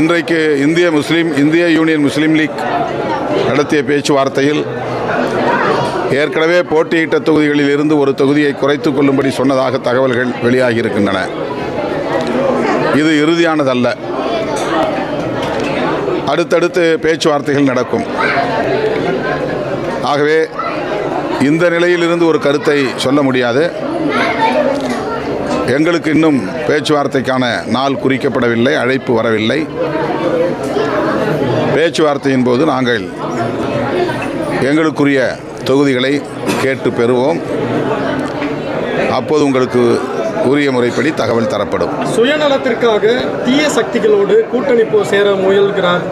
இன்றைக்கு இந்திய யூனியன் முஸ்லீம் லீக் நடத்திய பேச்சுவார்த்தையில் ஏற்கனவே போட்டியிட்ட தொகுதிகளில் இருந்து ஒரு தொகுதியை குறைத்துக் கொள்ளும்படி சொன்னதாக தகவல்கள் வெளியாகியிருக்கின்றன. இது இறுதியானதல்ல. அடுத்தடுத்து பேச்சுவார்த்தைகள் நடக்கும். ஆகவே இந்த நிலையிலிருந்து ஒரு கருத்தை சொல்ல முடியாது. எங்களுக்கு இன்னும் பேச்சுவார்த்தைக்கான நாள் குறிக்கப்படவில்லை, அழைப்பு வரவில்லை. பேச்சுவார்த்தையின் போது நாங்கள் எங்களுக்குரிய தொகுதிகளை கேட்டு பெறுவோம். அப்போது உங்களுக்கு உரிய முறைப்படி தகவல் தரப்படும். சுயநலத்திற்காக தீய சக்திகளோடு கூட்டணி சேர முயல்கிறார்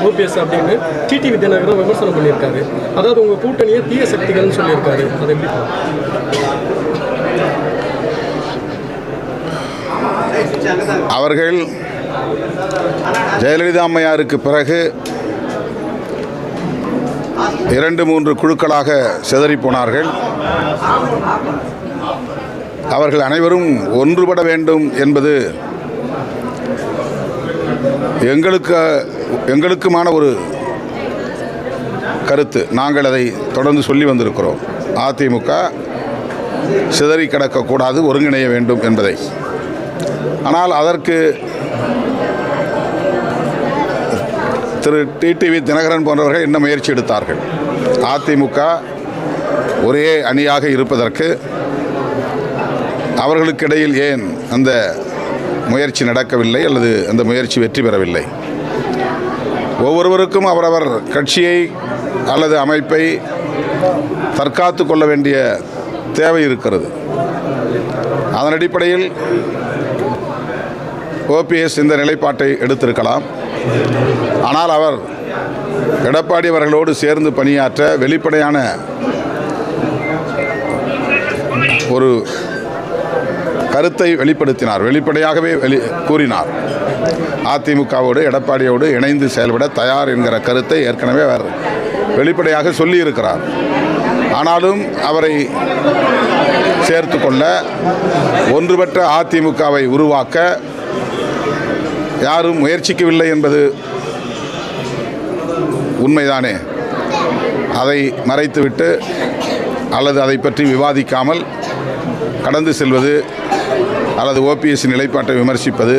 ஓபிஎஸ் அப்படின்னு டிடிவி தினகரன் விமர்சனம் பண்ணியிருக்காரு. அதாவது உங்கள் கூட்டணியை தீய சக்திகள்னு சொல்லியிருக்காரு. அது எப்படி? அவர்கள் ஜெயலலிதா அம்மையாருக்கு பிறகு 2-3 குழுக்களாக சிதறி போனார்கள். அவர்கள் அனைவரும் ஒன்றுபட வேண்டும் என்பது எங்களுக்குமான ஒரு கருத்து. நாங்கள் அதை தொடர்ந்து சொல்லி வந்திருக்கிறோம். அதிமுக சிதறி கிடக்கக்கூடாது, ஒருங்கிணைய வேண்டும் என்பதை. ஆனால் அதற்கு திரு டிடிவி தினகரன் போன்றவர்கள் என்ன முயற்சி எடுத்தார்கள்? அதிமுக ஒரே அணியாக இருப்பதற்கு அவர்களுக்கிடையில் ஏன் அந்த முயற்சி நடக்கவில்லை அல்லது அந்த முயற்சி வெற்றி பெறவில்லை? ஒவ்வொருவருக்கும் அவரவர் கட்சியை அல்லது அமைப்பை தற்காத்து கொள்ள வேண்டிய தேவை இருக்கிறது. அதன் அடிப்படையில் ஓபிஎஸ் இந்த நிலைப்பாட்டை எடுத்திருக்கலாம். ஆனால் அவர் எடப்பாடி அவர்களோடு சேர்ந்து பணியாற்ற வெளிப்படையான ஒரு கருத்தை வெளிப்படுத்தினார். வெளிப்படையாகவே கூறினார். அதிமுகவோடு எடப்பாடியோடு இணைந்து செயல்பட தயார் என்கிற கருத்தை ஏற்கனவே அவர் வெளிப்படையாக சொல்லியிருக்கிறார். ஆனாலும் அவரை சேர்த்து கொள்ள ஒன்றுபட்ட அதிமுகவை உருவாக்க யாரும் முயற்சிக்கவில்லை என்பது உண்மைதானே? அதை மறைத்துவிட்டு அல்லது அதை பற்றி விவாதிக்காமல் கடந்து செல்வது அல்லது ஓபிஎஸ் நிலைப்பாட்டை விமர்சிப்பது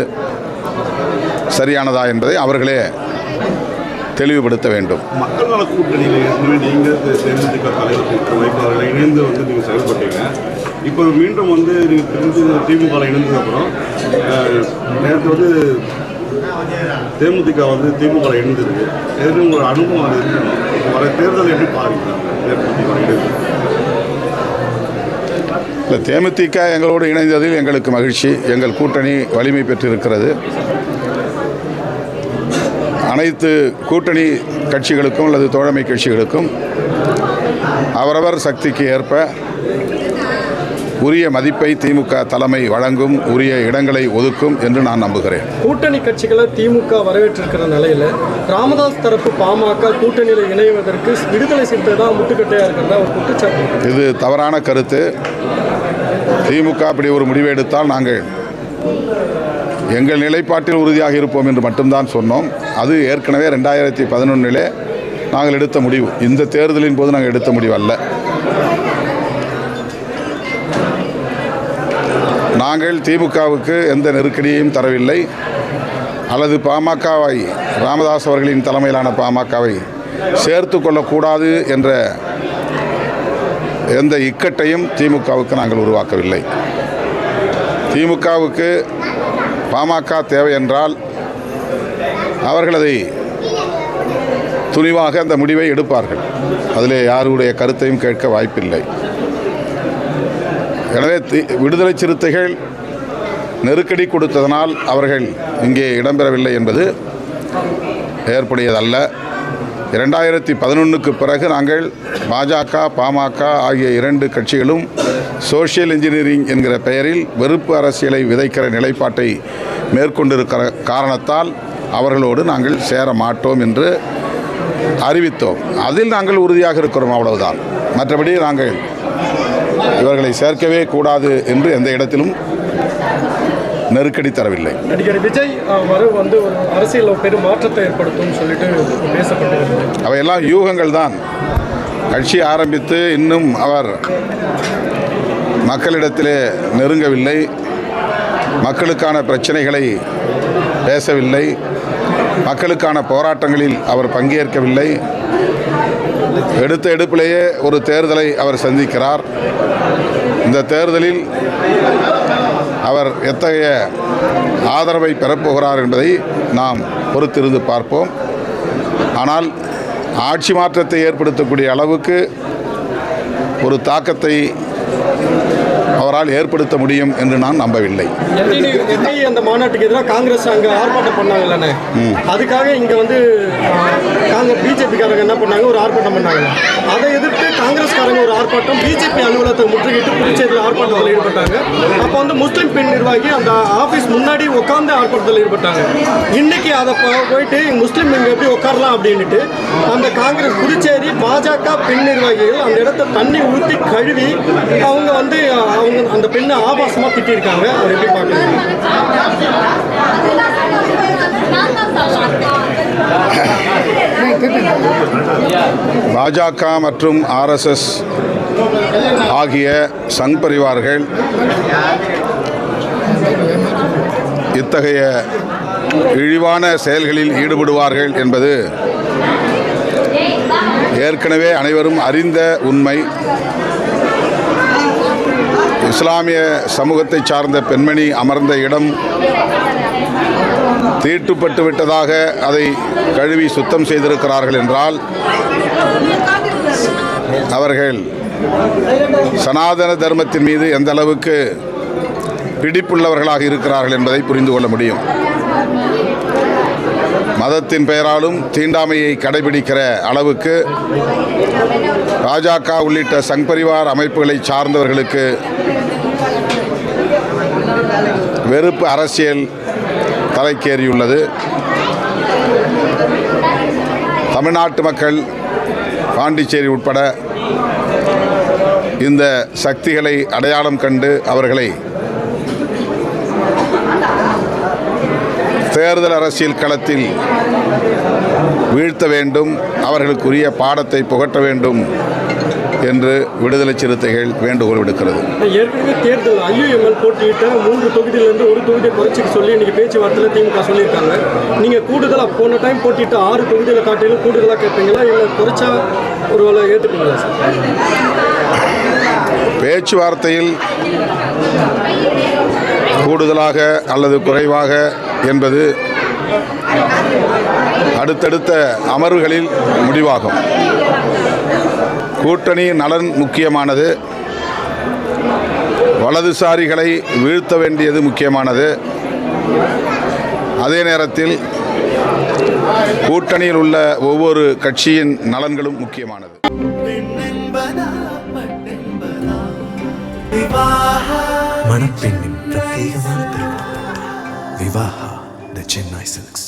சரியானதா என்பதை அவர்களே தெளிவுபடுத்த வேண்டும். மக்கள் நல கூட்டணியில் நீங்கள் தேர்ந்தெடுக்க தலைவர்கள் இணைந்து நீங்கள் செயல்பட்டீங்க. இப்போ மீண்டும் நீங்கள் தெரிஞ்சு திமுக இணைந்ததுக்கப்புறம் நேற்று தேமுதிக திமுக இணைந்திருக்கு. எது உங்களோட அனுபவம் அது இருக்கணும். வர தேர்தல் எப்படி பாருங்கள்? இல்லை, தேமுதிக எங்களோடு இணைந்ததில் எங்களுக்கு மகிழ்ச்சி. எங்கள் கூட்டணி வலிமை பெற்றிருக்கிறது. அனைத்து கூட்டணி கட்சிகளுக்கும் அல்லது தோழமை கட்சிகளுக்கும் அவரவர் சக்திக்கு ஏற்ப உரிய மதிப்பை திமுக தலைமை வழங்கும், உரிய இடங்களை ஒதுக்கும் என்று நான் நம்புகிறேன். கூட்டணி கட்சிகளை திமுக வரவேற்றிருக்கிற நிலையில் ராமதாஸ் தரப்பு பாமக கூட்டணியில் இணைவதற்கு விடுதலை சிறுத்தை தான் முட்டுக்கட்டையாக இருக்கிறதா ஒரு குற்றச்சாட்டு. இது தவறான கருத்து. திமுக அப்படி ஒரு முடிவை எடுத்தால் நாங்கள் எங்கள் நிலைப்பாட்டில் உறுதியாக இருப்போம் என்று மட்டும்தான் சொன்னோம். அது ஏற்கனவே 2011 நாங்கள் எடுத்த முடிவு. இந்த தேர்தலின் போது நாங்கள் எடுத்த முடிவு அல்ல. நாங்கள் திமுகவுக்கு எந்த நெருக்கடியையும் தரவில்லை அல்லது பாமகவை, ராமதாஸ் அவர்களின் தலைமையிலான பாமகவை சேர்த்து கொள்ளக்கூடாது என்ற எந்த இக்கட்டையும் திமுகவுக்கு நாங்கள் உருவாக்கவில்லை. திமுகவுக்கு பாமக தேவை என்றால் அவர்கள் அதை துணிவாக அந்த முடிவை எடுப்பார்கள். அதில் யாருடைய கருத்தையும் கேட்க வாய்ப்பில்லை. எனவே விடுதலை சிறுத்தைகள் நெருக்கடி கொடுத்ததனால் அவர்கள் இங்கே இடம்பெறவில்லை என்பது ஏற்புடையதல்ல. 2011க்கு பிறகு நாங்கள் பாஜக, பாமக ஆகிய 2 கட்சிகளும் சோஷியல் இன்ஜினியரிங் என்கிற பெயரில் வெறுப்பு அரசியலை விதைக்கிற நிலைப்பாட்டை மேற்கொண்டிருக்கிற காரணத்தால் அவர்களோடு நாங்கள் சேர மாட்டோம் என்று அறிவித்தோம். அதில் நாங்கள் உறுதியாக இருக்கிறோம், அவ்வளவுதான். மற்றபடி நாங்கள் இவர்களை சேர்க்கவே கூடாது என்று எந்த இடத்திலும் நெருக்கடி தரவில்லை. நடிகர் விஜய் வரவு வந்து ஒரு அரசியலில் பெரும் மாற்றத்தை ஏற்படுத்தும் சொல்லிட்டு பேசப்பட்டு வருது. அவையெல்லாம் யூகங்கள் தான். கட்சி ஆரம்பித்து இன்னும் அவர் மக்களிடத்திலே நெருங்கவில்லை, மக்களுக்கான பிரச்சனைகளை பேசவில்லை, மக்களுக்கான போராட்டங்களில் அவர் பங்கேற்கவில்லை. எடுத்த எடுப்பிலேயே ஒரு தேர்தலை அவர் சந்திக்கிறார். இந்த தேர்தலில் அவர் எத்தகைய ஆதரவை பெறப்போகிறார் என்பதை நாம் பொறுத்திருந்து பார்ப்போம். ஆனால் ஆட்சி மாற்றத்தை ஏற்படுத்தக்கூடிய அளவுக்கு ஒரு தாக்கத்தை அவரால் ஏற்படுத்த முடியும் என்று நான் நம்பவில்லை. அந்த மாநாட்டுக்கு எதிராக காங்கிரஸ் அங்கே ஆர்ப்பாட்டம் பண்ணாங்கல்ல, அதுக்காக இங்கே வந்து பிஜேபிக்காரங்க என்ன பண்ணாங்க, ஒரு ஆர்ப்பாட்டம் பண்ணாங்க. அதை எதிர்த்து காங்கிரஸ்காரங்க ஒரு ஆர்ப்பாட்டம், பிஜேபி அலுவலகத்தை முற்றுகிட்டு புதுச்சேரியில் ஆர்ப்பாட்டத்தில் ஈடுபட்டாங்க. அப்போ வந்து முஸ்லீம் பெண் நிர்வாகி அந்த ஆஃபீஸ் முன்னாடி உட்காந்து ஆர்ப்பாட்டத்தில் ஈடுபட்டாங்க. இன்னைக்கு அதை போயிட்டு முஸ்லீம் இங்கே எப்படி உட்காரலாம் அப்படின்ட்டு அந்த காங்கிரஸ் புதுச்சேரி பாஜக பெண் நிர்வாகிகள் அந்த இடத்த தண்ணி ஊற்றி கழுவி அவங்க வந்து அந்த பெண்ணை ஆபாசமாக திட்டிருக்காங்க. அதை எப்படி பார்க்குறீங்க? பாஜக மற்றும் RSS ஆகிய சங் பரிவார்கள் இத்தகைய இழிவான செயல்களில் ஈடுபடுவார்கள் என்பது ஏற்கனவே அனைவரும் அறிந்த உண்மை. இஸ்லாமிய சமூகத்தை சார்ந்த பெண்மணி அமர்ந்த இடம் தீட்டுப்பட்டு விட்டதாக அதை கழுவி சுத்தம் செய்திருக்கிறார்கள் என்றால் அவர்கள் சனாதன தர்மத்தின் மீது எந்த அளவுக்கு பிடிப்புள்ளவர்களாக இருக்கிறார்கள் என்பதை புரிந்து கொள்ள முடியும். மதத்தின் பெயராலும் தீண்டாமையை கடைபிடிக்கிற அளவுக்கு பாஜக உள்ளிட்ட சங் பரிவார் அமைப்புகளை சார்ந்தவர்களுக்கு வெறுப்பு அரசியல் தலைக்கேறியுள்ளது. தமிழ்நாட்டு மக்கள், பாண்டிச்சேரி உட்பட இந்த சக்திகளை அடையாளம் கண்டு அவர்களை தேர்தல் அரசியல் களத்தில் வீழ்த்த வேண்டும், அவர்களுக்குரிய பாடத்தை புகட்ட வேண்டும் என்று விடுதலை சிறுத்தைகள் வேண்டுகோள் விடுக்கிறது. ஏற்கனவே தேர்தல் IUML போட்டியிட்ட 3 தொகுதியிலிருந்து ஒரு தொகுதியை குறைச்சிக்க சொல்லி இன்னைக்கு பேச்சுவார்த்தையில் திமுக சொல்லியிருக்காங்க. நீங்கள் கூடுதலாக போன டைம் போட்டியிட்ட 6 தொகுதியில் காட்டிலும் கூடுதலாக கேட்பீங்களா, இல்லை குறைச்சா ஒரு வேலை ஏற்றுப்பீங்களா சார்? பேச்சுவார்த்தையில் கூடுதலாக அல்லது குறைவாக என்பது அடுத்தடுத்த அமர்வுகளில் முடிவாகும். கூட்டணி நலன் முக்கியமானது, வலதுசாரிகளை வீழ்த்த வேண்டியது முக்கியமானது. அதே நேரத்தில் கூட்டணியில் உள்ள ஒவ்வொரு கட்சியின் நலன்களும் முக்கியமானது. மணப்பெண்ணின் பிரத்யேகமான திருமணம் விவாஹா தி சென்னை சில்க்ஸ்.